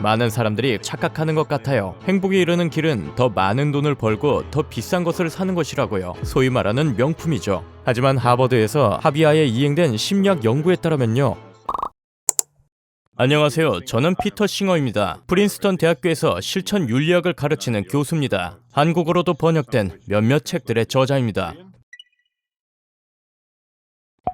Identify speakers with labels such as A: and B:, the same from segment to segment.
A: 많은 사람들이 착각하는 것 같아요. 행복에 이르는 길은 더 많은 돈을 벌고 더 비싼 것을 사는 것이라고요. 소위 말하는 명품이죠. 하지만 하버드에서 합의하에 이행된 심리학 연구에 따르면요. 안녕하세요. 저는 피터 싱어입니다. 프린스턴 대학교에서 실천 윤리학을 가르치는 교수입니다. 한국어로도 번역된 몇몇 책들의 저자입니다.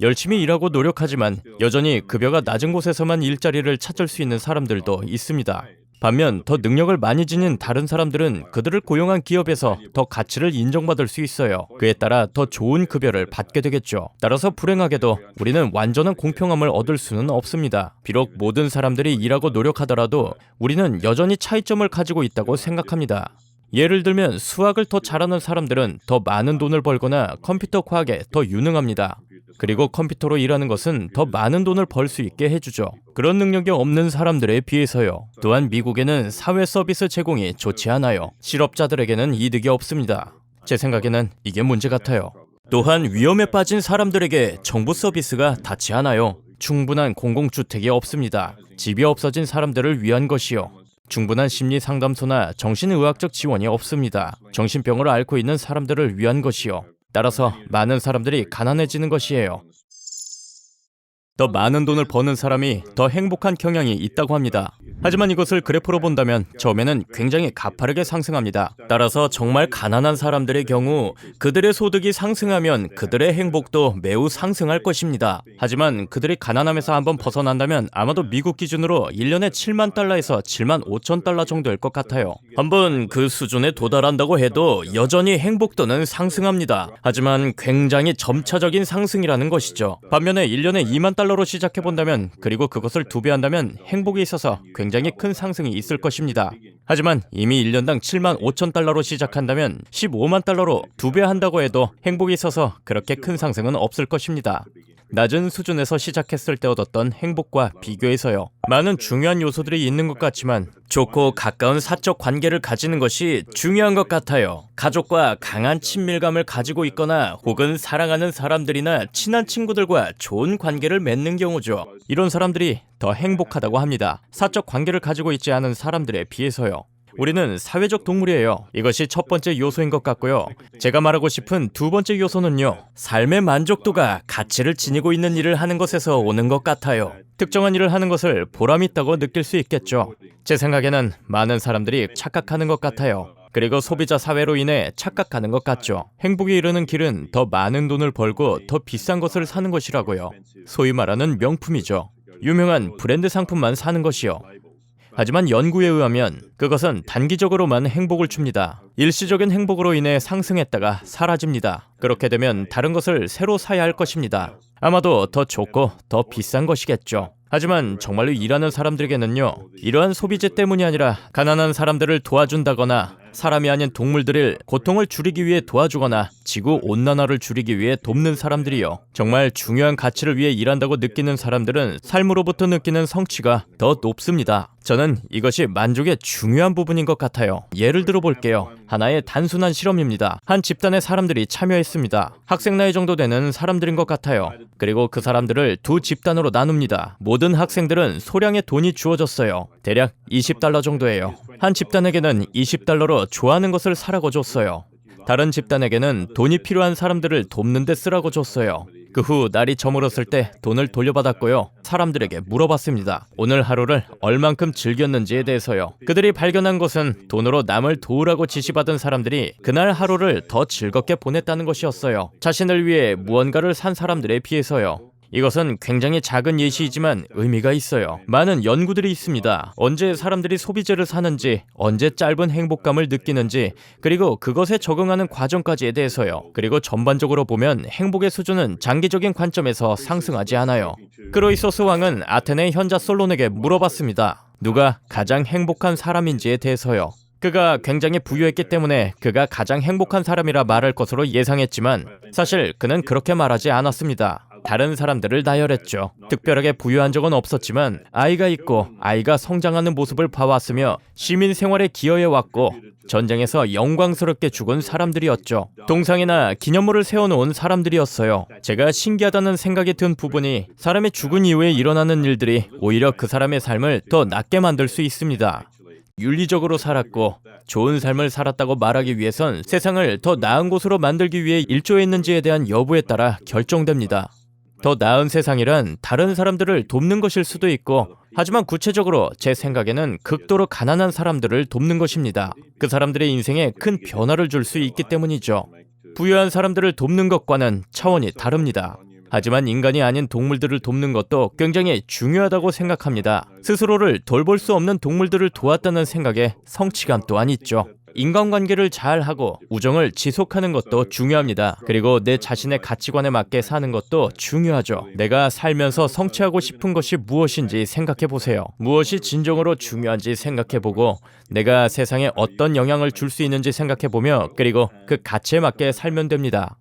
A: 열심히 일하고 노력하지만 여전히 급여가 낮은 곳에서만 일자리를 찾을 수 있는 사람들도 있습니다. 반면 더 능력을 많이 지닌 다른 사람들은 그들을 고용한 기업에서 더 가치를 인정받을 수 있어요. 그에 따라 더 좋은 급여를 받게 되겠죠. 따라서 불행하게도 우리는 완전한 공평함을 얻을 수는 없습니다. 비록 모든 사람들이 일하고 노력하더라도 우리는 여전히 차이점을 가지고 있다고 생각합니다. 예를 들면 수학을 더 잘하는 사람들은 더 많은 돈을 벌거나 컴퓨터 과학에 더 유능합니다. 그리고 컴퓨터로 일하는 것은 더 많은 돈을 벌 수 있게 해주죠. 그런 능력이 없는 사람들에 비해서요. 또한 미국에는 사회 서비스 제공이 좋지 않아요. 실업자들에게는 이득이 없습니다. 제 생각에는 이게 문제 같아요. 또한 위험에 빠진 사람들에게 정부 서비스가 닿지 않아요. 충분한 공공주택이 없습니다. 집이 없어진 사람들을 위한 것이요. 충분한 심리 상담소나 정신의학적 지원이 없습니다. 정신병을 앓고 있는 사람들을 위한 것이요. 따라서 많은 사람들이 가난해지는 것이에요. 더 많은 돈을 버는 사람이 더 행복한 경향이 있다고 합니다. 하지만 이것을 그래프로 본다면 처음에는 굉장히 가파르게 상승합니다. 따라서 정말 가난한 사람들의 경우 그들의 소득이 상승하면 그들의 행복도 매우 상승할 것입니다. 하지만 그들이 가난함에서 한번 벗어난다면 아마도 미국 기준으로 1년에 7만 달러에서 7만 5천 달러 정도일 것 같아요. 한번 그 수준에 도달한다고 해도 여전히 행복도는 상승합니다. 하지만 굉장히 점차적인 상승이라는 것이죠. 반면에 1년에 2만 달러로 시작해본다면 그리고 그것을 2배 한다면 행복에 있어서 굉장히 큰 상승이 있을 것입니다. 하지만 이미 1년당 7만 5천 달러로 시작한다면 15만 달러로 2배 한다고 해도 행복에 있어서 그렇게 큰 상승은 없을 것입니다. 낮은 수준에서 시작했을 때 얻었던 행복과 비교해서요. 많은 중요한 요소들이 있는 것 같지만 좋고 가까운 사적 관계를 가지는 것이 중요한 것 같아요. 가족과 강한 친밀감을 가지고 있거나 혹은 사랑하는 사람들이나 친한 친구들과 좋은 관계를 맺는 경우죠. 이런 사람들이 더 행복하다고 합니다. 사적 관계를 가지고 있지 않은 사람들에 비해서요. 우리는 사회적 동물이에요. 이것이 첫 번째 요소인 것 같고요. 제가 말하고 싶은 두 번째 요소는요. 삶의 만족도가 가치를 지니고 있는 일을 하는 것에서 오는 것 같아요. 특정한 일을 하는 것을 보람있다고 느낄 수 있겠죠. 제 생각에는 많은 사람들이 착각하는 것 같아요. 그리고 소비자 사회로 인해 착각하는 것 같죠. 행복에 이르는 길은 더 많은 돈을 벌고 더 비싼 것을 사는 것이라고요. 소위 말하는 명품이죠. 유명한 브랜드 상품만 사는 것이요. 하지만 연구에 의하면 그것은 단기적으로만 행복을 줍니다. 일시적인 행복으로 인해 상승했다가 사라집니다. 그렇게 되면 다른 것을 새로 사야 할 것입니다. 아마도 더 좋고 더 비싼 것이겠죠. 하지만 정말로 일하는 사람들에게는요. 이러한 소비재 때문이 아니라 가난한 사람들을 도와준다거나 사람이 아닌 동물들을 고통을 줄이기 위해 도와주거나 지구온난화를 줄이기 위해 돕는 사람들이요. 정말 중요한 가치를 위해 일한다고 느끼는 사람들은 삶으로부터 느끼는 성취가 더 높습니다. 저는 이것이 만족의 중요한 부분인 것 같아요. 예를 들어 볼게요. 하나의 단순한 실험입니다. 한 집단의 사람들이 참여했습니다. 학생 나이 정도 되는 사람들인 것 같아요. 그리고 그 사람들을 두 집단으로 나눕니다. 모든 학생들은 소량의 돈이 주어졌어요. 대략 20달러 정도예요. 한 집단에게는 20달러로 좋아하는 것을 사라고 줬어요. 다른 집단에게는 돈이 필요한 사람들을 돕는 데 쓰라고 줬어요. 그 후 날이 저물었을 때 돈을 돌려받았고요. 사람들에게 물어봤습니다. 오늘 하루를 얼만큼 즐겼는지에 대해서요. 그들이 발견한 것은 돈으로 남을 도우라고 지시받은 사람들이 그날 하루를 더 즐겁게 보냈다는 것이었어요. 자신을 위해 무언가를 산 사람들에 비해서요. 이것은 굉장히 작은 예시이지만 의미가 있어요. 많은 연구들이 있습니다. 언제 사람들이 소비재를 사는지, 언제 짧은 행복감을 느끼는지, 그리고 그것에 적응하는 과정까지에 대해서요. 그리고 전반적으로 보면 행복의 수준은 장기적인 관점에서 상승하지 않아요. 크로이소스 왕은 아테네 현자 솔론에게 물어봤습니다. 누가 가장 행복한 사람인지에 대해서요. 그가 굉장히 부유했기 때문에 그가 가장 행복한 사람이라 말할 것으로 예상했지만 사실 그는 그렇게 말하지 않았습니다. 다른 사람들을 나열했죠. 특별하게 부유한 적은 없었지만 아이가 있고 아이가 성장하는 모습을 봐왔으며 시민 생활에 기여해왔고 전쟁에서 영광스럽게 죽은 사람들이었죠. 동상이나 기념물을 세워놓은 사람들이었어요. 제가 신기하다는 생각이 든 부분이 사람이 죽은 이후에 일어나는 일들이 오히려 그 사람의 삶을 더 낫게 만들 수 있습니다. 윤리적으로 살았고 좋은 삶을 살았다고 말하기 위해선 세상을 더 나은 곳으로 만들기 위해 일조했는지에 대한 여부에 따라 결정됩니다. 더 나은 세상이란 다른 사람들을 돕는 것일 수도 있고, 하지만 구체적으로 제 생각에는 극도로 가난한 사람들을 돕는 것입니다. 그 사람들의 인생에 큰 변화를 줄 수 있기 때문이죠. 부유한 사람들을 돕는 것과는 차원이 다릅니다. 하지만 인간이 아닌 동물들을 돕는 것도 굉장히 중요하다고 생각합니다. 스스로를 돌볼 수 없는 동물들을 도왔다는 생각에 성취감 또한 있죠. 인간관계를 잘하고 우정을 지속하는 것도 중요합니다. 그리고 내 자신의 가치관에 맞게 사는 것도 중요하죠. 내가 살면서 성취하고 싶은 것이 무엇인지 생각해보세요. 무엇이 진정으로 중요한지 생각해보고 내가 세상에 어떤 영향을 줄 수 있는지 생각해보며 그리고 그 가치에 맞게 살면 됩니다.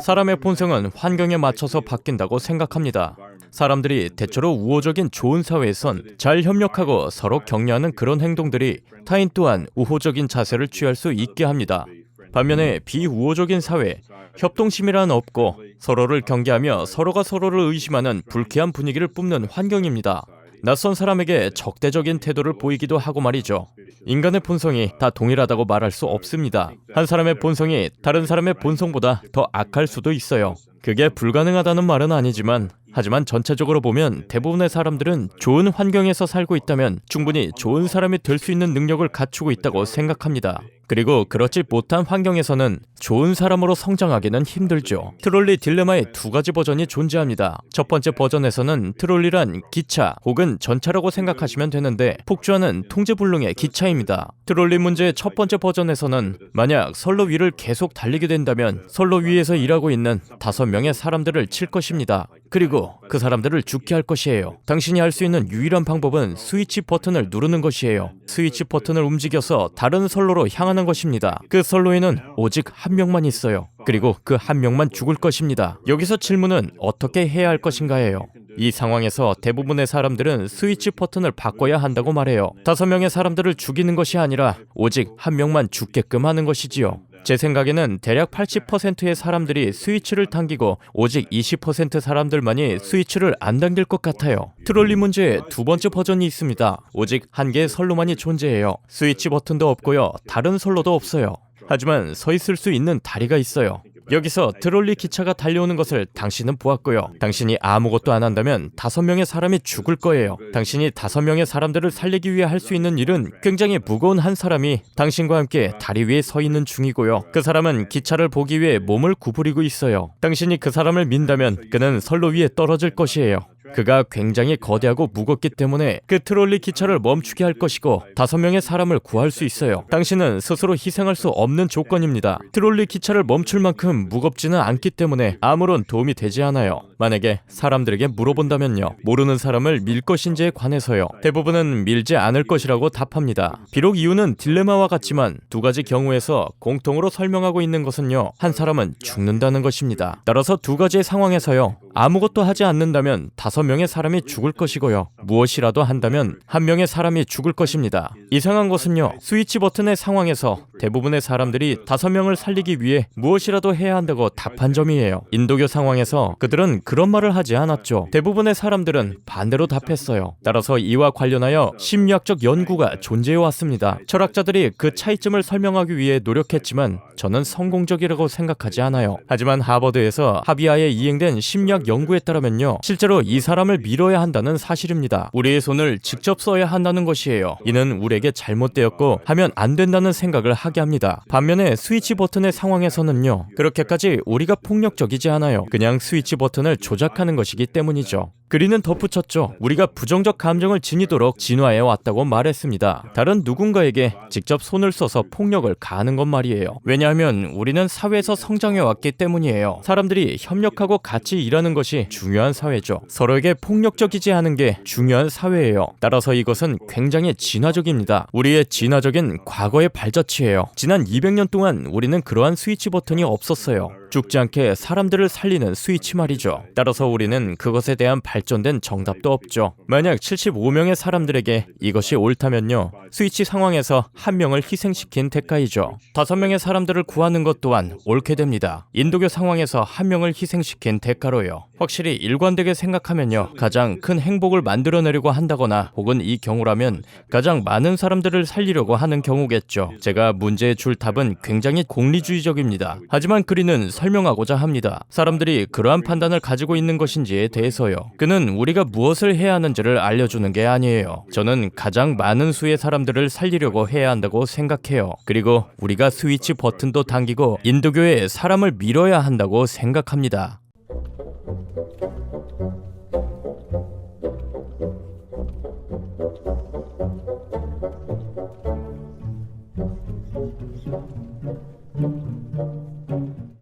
A: 사람의 본성은 환경에 맞춰서 바뀐다고 생각합니다. 사람들이 대체로 우호적인 좋은 사회에선 잘 협력하고 서로 격려하는 그런 행동들이 타인 또한 우호적인 자세를 취할 수 있게 합니다. 반면에 비우호적인 사회, 협동심이란 없고 서로를 경계하며 서로가 서로를 의심하는 불쾌한 분위기를 뿜는 환경입니다. 낯선 사람에게 적대적인 태도를 보이기도 하고 말이죠. 인간의 본성이 다 동일하다고 말할 수 없습니다. 한 사람의 본성이 다른 사람의 본성보다 더 악할 수도 있어요. 그게 불가능하다는 말은 아니지만 하지만 전체적으로 보면 대부분의 사람들은 좋은 환경에서 살고 있다면 충분히 좋은 사람이 될 수 있는 능력을 갖추고 있다고 생각합니다. 그리고 그렇지 못한 환경에서는 좋은 사람으로 성장하기는 힘들죠. 트롤리 딜레마의 두 가지 버전이 존재합니다. 첫 번째 버전에서는 트롤리란 기차 혹은 전차라고 생각하시면 되는데 폭주하는 통제불능의 기차입니다. 트롤리 문제의 첫 번째 버전에서는 만약 선로 위를 계속 달리게 된다면 선로 위에서 일하고 있는 5명의 사람들을 칠 것입니다. 그리고 그 사람들을 죽게 할 것이에요. 당신이 할 수 있는 유일한 방법은 스위치 버튼을 누르는 것이에요. 스위치 버튼을 움직여서 다른 선로로 향하는 것입니다. 그 선로에는 오직 한 명만 있어요. 그리고 그 한 명만 죽을 것입니다. 여기서 질문은 어떻게 해야 할 것인가예요. 이 상황에서 대부분의 사람들은 스위치 버튼을 바꿔야 한다고 말해요. 5명의 사람들을 죽이는 것이 아니라 오직 한 명만 죽게끔 하는 것이지요. 제 생각에는 대략 80%의 사람들이 스위치를 당기고 오직 20% 사람들만이 스위치를 안 당길 것 같아요. 트롤리 문제의 두 번째 버전이 있습니다. 오직 한 개의 선로만이 존재해요. 스위치 버튼도 없고요. 다른 선로도 없어요. 하지만 서 있을 수 있는 다리가 있어요. 여기서 트롤리 기차가 달려오는 것을 당신은 보았고요. 당신이 아무것도 안 한다면 5명의 사람이 죽을 거예요. 당신이 5명의 사람들을 살리기 위해 할 수 있는 일은 굉장히 무거운 한 사람이 당신과 함께 다리 위에 서 있는 중이고요. 그 사람은 기차를 보기 위해 몸을 구부리고 있어요. 당신이 그 사람을 민다면 그는 선로 위에 떨어질 것이에요. 그가 굉장히 거대하고 무겁기 때문에 그 트롤리 기차를 멈추게 할 것이고 5명의 사람을 구할 수 있어요. 당신은 스스로 희생할 수 없는 조건입니다. 트롤리 기차를 멈출 만큼 무겁지는 않기 때문에 아무런 도움이 되지 않아요. 만약에 사람들에게 물어본다면요. 모르는 사람을 밀 것인지에 관해서요. 대부분은 밀지 않을 것이라고 답합니다. 비록 이유는 딜레마와 같지만 두 가지 경우에서 공통으로 설명하고 있는 것은요. 한 사람은 죽는다는 것입니다. 따라서 두 가지의 상황에서요. 아무것도 하지 않는다면 5명의 사람이 죽을 것이고요. 무엇이라도 한다면 1명의 사람이 죽을 것입니다. 이상한 것은요. 스위치 버튼의 상황에서 대부분의 사람들이 5명을 살리기 위해 무엇이라도 해야 한다고 답한 점이에요. 인도교 상황에서 그들은 그런 말을 하지 않았죠. 대부분의 사람들은 반대로 답했어요. 따라서 이와 관련하여 심리학적 연구가 존재해 왔습니다. 철학자들이 그 차이점을 설명하기 위해 노력했지만 저는 성공적이라고 생각하지 않아요. 하지만 하버드에서 합의하에 이행된 심리학 연구에 따르면요. 실제로 이 사람을 밀어야 한다는 사실입니다. 우리의 손을 직접 써야 한다는 것이에요. 이는 우리에게 잘못되었고 하면 안 된다는 생각을 하게 합니다. 반면에 스위치 버튼의 상황에서는요. 그렇게까지 우리가 폭력적이지 않아요. 그냥 스위치 버튼을 조작하는 것이기 때문이죠. 그리는 덧붙였죠. 우리가 부정적 감정을 지니도록 진화해 왔다고 말했습니다. 다른 누군가에게 직접 손을 써서 폭력을 가하는 것 말이에요. 왜냐하면 우리는 사회에서 성장해 왔기 때문이에요. 사람들이 협력하고 같이 일하는 것이 중요한 사회죠. 서로에게 폭력적이지 않은 게 중요한 사회예요. 따라서 이것은 굉장히 진화적입니다. 우리의 진화적인 과거의 발자취예요. 지난 200년 동안 우리는 그러한 스위치 버튼이 없었어요. 죽지 않게 사람들을 살리는 스위치 말이죠. 따라서 우리는 그것에 대한 발전된 정답도 없죠. 만약 75명의 사람들에게 이것이 옳다면요, 스위치 상황에서 한 명을 희생시킨 대가이죠. 5명의 사람들을 구하는 것 또한 옳게 됩니다. 인도교 상황에서 한 명을 희생시킨 대가로요. 확실히 일관되게 생각하면요, 가장 큰 행복을 만들어내려고 한다거나 혹은 이 경우라면 가장 많은 사람들을 살리려고 하는 경우겠죠. 제가 문제에 줄 답은 굉장히 공리주의적입니다. 하지만 그리는 설명하고자 합니다. 사람들이 그러한 판단을 가지고 있는 것인지에 대해서요. 그는 우리가 무엇을 해야 하는지를 알려주는 게 아니에요. 저는 가장 많은 수의 사람들을 살리려고 해야 한다고 생각해요. 그리고 우리가 스위치 버튼도 당기고 인도교에 사람을 밀어야 한다고 생각합니다.